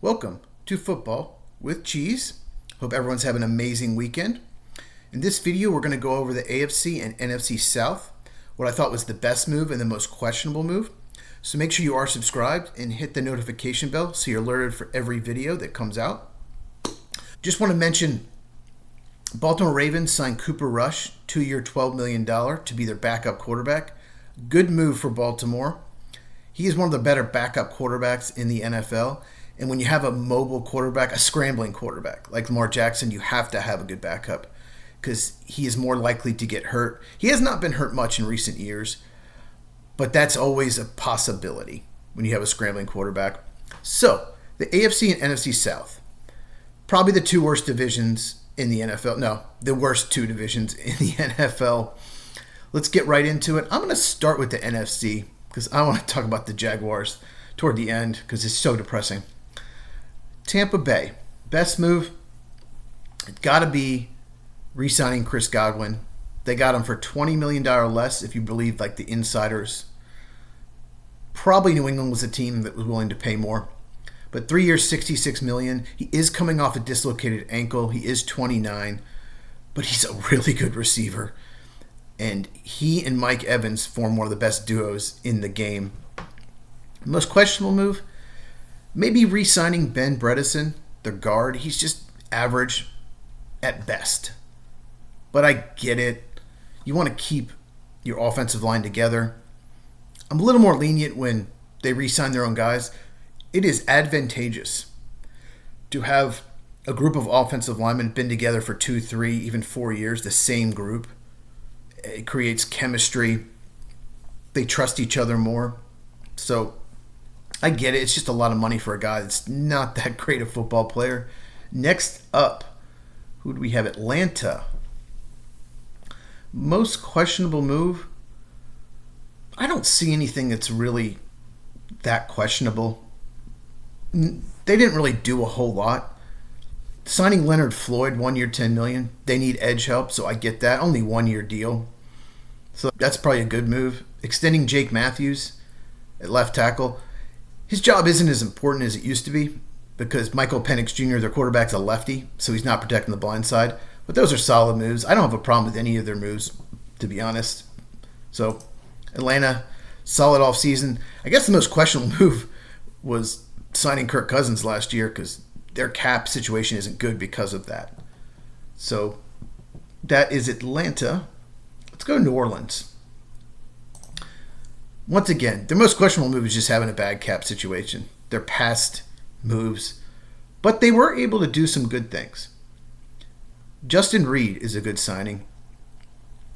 Welcome to Football with Cheese. Hope everyone's having an amazing weekend. In this video, we're going to go over the AFC and NFC South, what I thought was the best move and the most questionable move. So make sure you are subscribed and hit the notification bell so you're alerted for every video that comes out. Just want to mention Baltimore Ravens signed Cooper Rush, 2-year, $12 million to be their backup quarterback. Good move for Baltimore. He is one of the better backup quarterbacks in the NFL. And when you have a mobile quarterback, a scrambling quarterback like Lamar Jackson, you have to have a good backup because he is more likely to get hurt. He has not been hurt much in recent years, but that's always a possibility when you have a scrambling quarterback. So, the AFC and NFC South, probably the two worst divisions in the NFL. No, the worst two divisions in the NFL. Let's get right into it. I'm going to start with the NFC because I want to talk about the Jaguars toward the end because it's so depressing. Tampa Bay, best move, it's got to be re-signing Chris Godwin. They got him for $20 million less if you believe like the insiders. Probably New England was a team that was willing to pay more. But 3 years, $66 million. He is coming off a dislocated ankle. He is 29, but he's a really good receiver. And he and Mike Evans form one of the best duos in the game. Most questionable move, maybe re-signing Ben Bredeson, the guard. He's just average at best. But I get it. You want to keep your offensive line together. I'm a little more lenient when they re-sign their own guys. It is advantageous to have a group of offensive linemen been together for 2, 3, even 4 years, the same group. It creates chemistry. They trust each other more. So I get it. It's just a lot of money for a guy that's not that great a football player. Next up, who do we have? Atlanta. Most questionable move. I don't see anything that's really that questionable. They didn't really do a whole lot. Signing Leonard Floyd, 1 year, $10 million. They need edge help, so I get that. Only 1 year deal. So that's probably a good move. Extending Jake Matthews at left tackle. His job isn't as important as it used to be because Michael Penix Jr., their quarterback's a lefty, so he's not protecting the blind side. But those are solid moves. I don't have a problem with any of their moves, to be honest. So, Atlanta, solid offseason. I guess the most questionable move was signing Kirk Cousins last year because their cap situation isn't good because of that. So, that is Atlanta. Let's go to New Orleans. Once again, their most questionable move is just having a bad cap situation. Their past moves. But they were able to do some good things. Justin Reed is a good signing.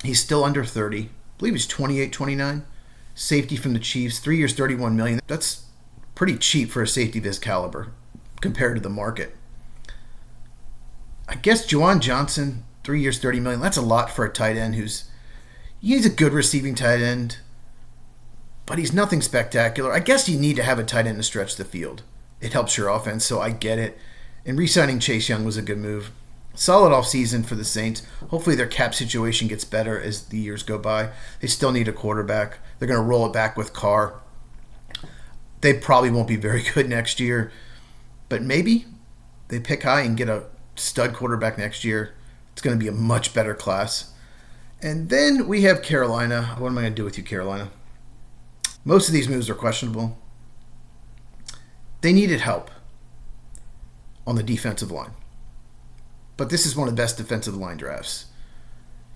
He's still under 30. I believe he's 28, 29. Safety from the Chiefs. 3 years, $31 million. That's pretty cheap for a safety of his caliber compared to the market. I guess Juwan Johnson, 3 years, $30 million. That's a lot for a tight end he's a good receiving tight end. But he's nothing spectacular. I guess you need to have a tight end to stretch the field. It helps your offense, so I get it. And re-signing Chase Young was a good move. Solid offseason for the Saints. Hopefully their cap situation gets better as the years go by. They still need a quarterback. They're going to roll it back with Carr. They probably won't be very good next year. But maybe they pick high and get a stud quarterback next year. It's going to be a much better class. And then we have Carolina. What am I going to do with you, Carolina? Most of these moves are questionable. They needed help on the defensive line. But this is one of the best defensive line drafts.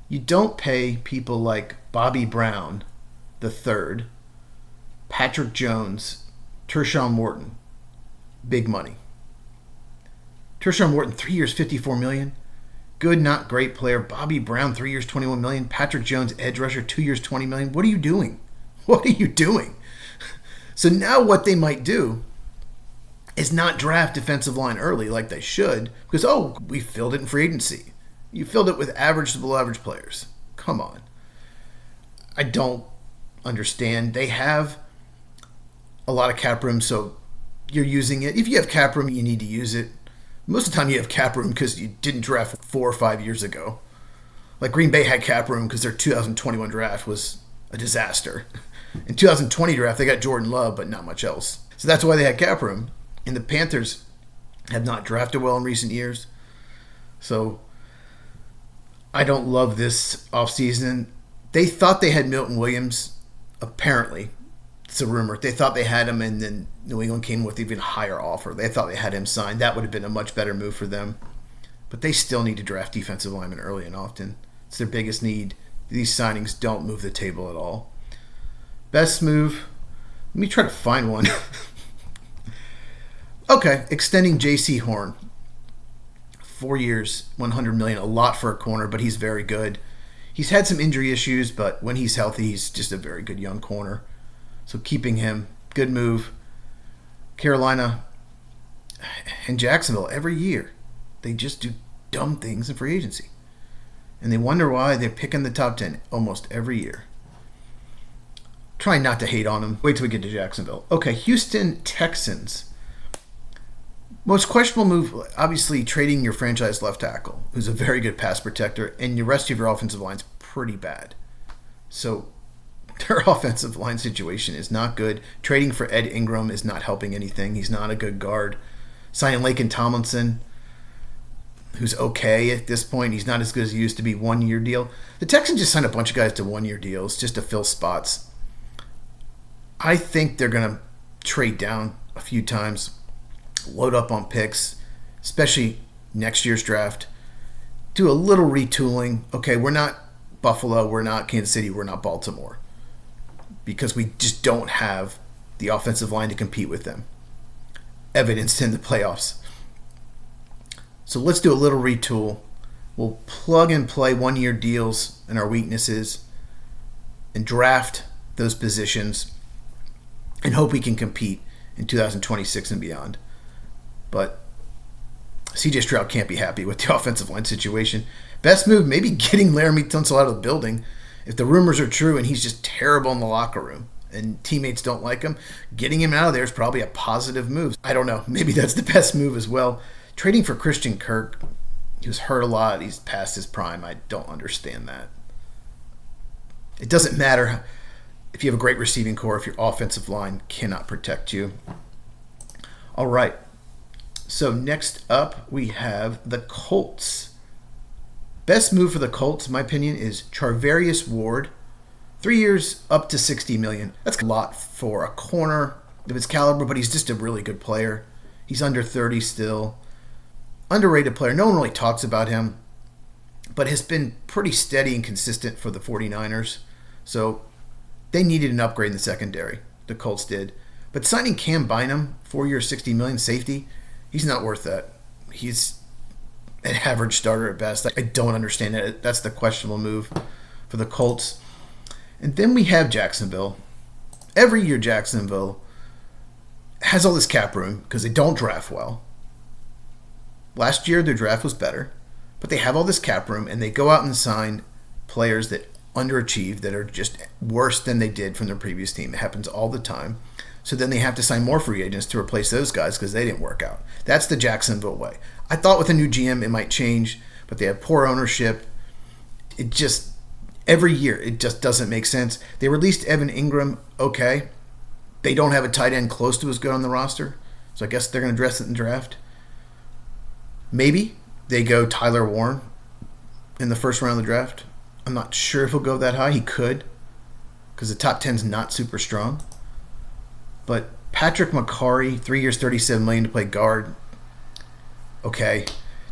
You don't pay people like Bobby Brown III, Patrick Jones, Tershawn Morton big money. Tershawn Morton, 3 years, $54 million. Good, not great player. Bobby Brown, 3 years, $21 million. Patrick Jones, edge rusher, 2 years, $20 million. What are you doing? What are you doing? So now what they might do is not draft defensive line early like they should because, we filled it in free agency. You filled it with average to below average players. Come on. I don't understand. They have a lot of cap room, so you're using it. If you have cap room, you need to use it. Most of the time you have cap room because you didn't draft 4 or 5 years ago. Like Green Bay had cap room because their 2021 draft was a disaster. In 2020 draft, they got Jordan Love, but not much else. So that's why they had cap room. And the Panthers have not drafted well in recent years. So I don't love this offseason. They thought they had Milton Williams, apparently. It's a rumor. They thought they had him, and then New England came with even higher offer. They thought they had him signed. That would have been a much better move for them. But they still need to draft defensive linemen early and often. It's their biggest need. These signings don't move the table at all. Best move. Let me try to find one. Okay, extending J.C. Horn. 4 years, $100 million, a lot for a corner, but he's very good. He's had some injury issues, but when he's healthy, he's just a very good young corner. So keeping him, good move. Carolina and Jacksonville, every year, they just do dumb things in free agency. And they wonder why they're picking the top 10 almost every year. Trying not to hate on them. Wait till we get to Jacksonville. Okay, Houston Texans. Most questionable move, obviously, trading your franchise left tackle, who's a very good pass protector, and the rest of your offensive line's pretty bad. So their offensive line situation is not good. Trading for Ed Ingram is not helping anything. He's not a good guard. Signing Laken Tomlinson, who's okay at this point. He's not as good as he used to be. 1-year deal. The Texans just signed a bunch of guys to 1-year deals just to fill spots. I think they're going to trade down a few times. Load up on picks, especially next year's draft. Do a little retooling. Okay, we're not Buffalo, we're not Kansas City, we're not Baltimore. Because we just don't have the offensive line to compete with them. Evidenced in the playoffs. So let's do a little retool. We'll plug and play 1-year deals and our weaknesses and draft those positions and hope we can compete in 2026 and beyond. But CJ Stroud can't be happy with the offensive line situation. Best move, maybe getting Laramie Tunsil out of the building. If the rumors are true and he's just terrible in the locker room and teammates don't like him, getting him out of there is probably a positive move. I don't know. Maybe that's the best move as well. Trading for Christian Kirk, he was hurt a lot. He's past his prime. I don't understand that. It doesn't matter if you have a great receiving core if your offensive line cannot protect you. All right. So next up, we have the Colts. Best move for the Colts, in my opinion, is Charvarius Ward. 3 years, up to $60 million. That's a lot for a corner of his caliber, but he's just a really good player. He's under 30 still. Underrated player. No one really talks about him, but has been pretty steady and consistent for the 49ers. So they needed an upgrade in the secondary. The Colts did. But signing Cam Bynum, 4 years, $60 million, safety, he's not worth that. He's an average starter at best. I don't understand that. That's the questionable move for the Colts. And then we have Jacksonville. Every year Jacksonville has all this cap room because they don't draft well. Last year their draft was better, but they have all this cap room and they go out and sign players that underachieve, that are just worse than they did from their previous team. It happens all the time. So then they have to sign more free agents to replace those guys because they didn't work out. That's the Jacksonville way. I thought with a new GM it might change, but they have poor ownership. It just, every year, it just doesn't make sense. They released Evan Ingram, okay. They don't have a tight end close to as good on the roster, so I guess they're going to address it in the draft. Maybe they go Tyler Warren in the first round of the draft. I'm not sure if he'll go that high. He could, because the top 10's not super strong. But Patrick McCarry, 3 years, $37 million to play guard. Okay.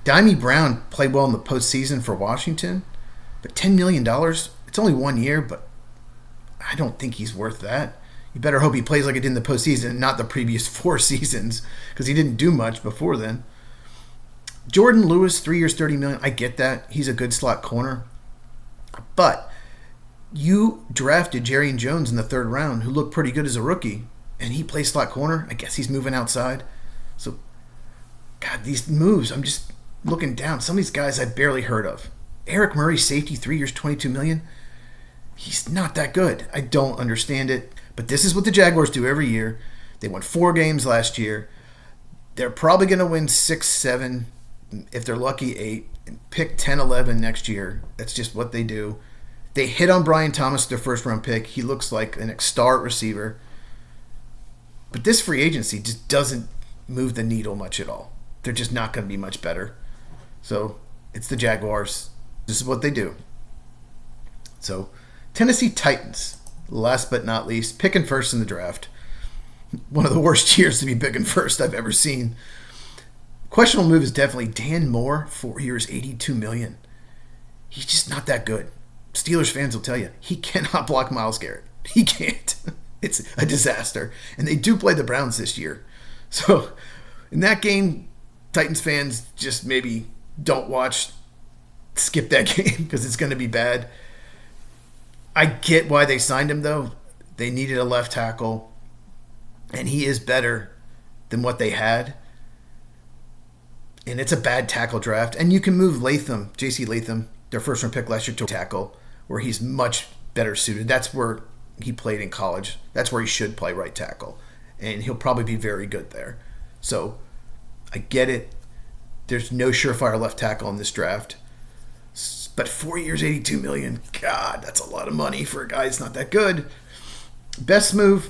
Dimey Brown played well in the postseason for Washington, but $10 million, it's only 1 year, but I don't think he's worth that. You better hope he plays like it did in the postseason and not the previous 4 seasons, because he didn't do much before then. Jordan Lewis, 3 years, $30 million. I get that. He's a good slot corner. But you drafted Jerry Jones in the 3rd round, who looked pretty good as a rookie, and he plays slot corner. I guess he's moving outside. So, God, these moves, I'm just looking down. Some of these guys I barely heard of. Eric Murray, safety, 3 years, $22 million. He's not that good. I don't understand it. But this is what the Jaguars do every year. They won 4 games last year. They're probably going to win 6, 7, if they're lucky, 8, and pick 10, 11 next year. That's just what they do. They hit on Brian Thomas, their first-round pick. He looks like an star receiver. But this free agency just doesn't move the needle much at all. they're just not going to be much better. So it's the Jaguars. This is what they do. So Tennessee Titans, last but not least, picking first in the draft. One of the worst years to be picking first I've ever seen. Questionable move is definitely Dan Moore, 4 years, $82 million. He's just not that good. Steelers fans will tell you, he cannot block Myles Garrett. He can't. It's a disaster. And they do play the Browns this year. So in that game, Titans fans just maybe don't watch, skip that game because it's going to be bad. I get why they signed him, though. They needed a left tackle, and he is better than what they had. And it's a bad tackle draft. And you can move Latham, J.C. Latham, their first-round pick last year, to tackle, where he's much better suited. That's where he played in college. That's where he should play, right tackle. And he'll probably be very good there. So I get it. There's no surefire left tackle in this draft. But 4 years, $82 million. God, that's a lot of money for a guy that's not that good. Best move,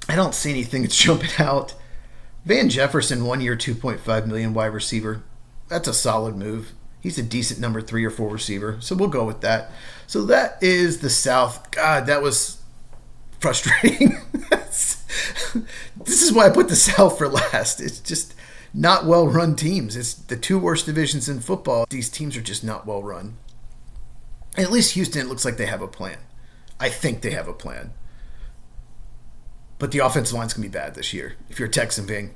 I don't see anything that's jumping out. Van Jefferson, 1 year, $2.5 million, wide receiver. That's a solid move. He's a decent number 3 or 4 receiver. So we'll go with that. So that is the South. God, that was frustrating. This is why I put the South for last. It's just not well-run teams. It's the 2 worst divisions in football. These teams are just not well-run. And at least Houston, it looks like they have a plan. I think they have a plan. But the offensive line's going to be bad this year. If you're a Texan fan,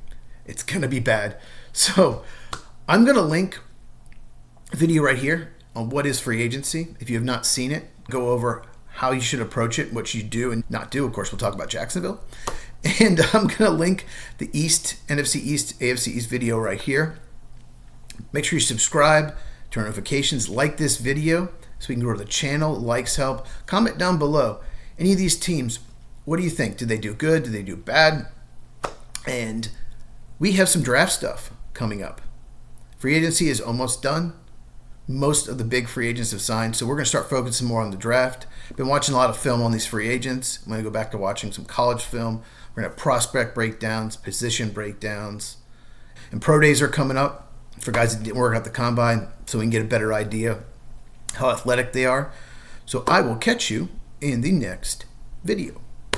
it's going to be bad. So I'm going to link a video right here on what is free agency. If you have not seen it, go over how you should approach it, what you do and not do. Of course, we'll talk about Jacksonville. And I'm going to link the East, NFC East, AFC East video right here. Make sure you subscribe, turn notifications, like this video so we can grow the channel. Likes help. Comment down below. Any of these teams, what do you think? Did they do good? Did they do bad? And we have some draft stuff coming up. Free agency is almost done. Most of the big free agents have signed, so we're going to start focusing more on the draft. Been watching a lot of film on these free agents. I'm going to go back to watching some college film. We're going to have prospect breakdowns, position breakdowns. And pro days are coming up for guys that didn't work out the combine so we can get a better idea how athletic they are. So I will catch you in the next video.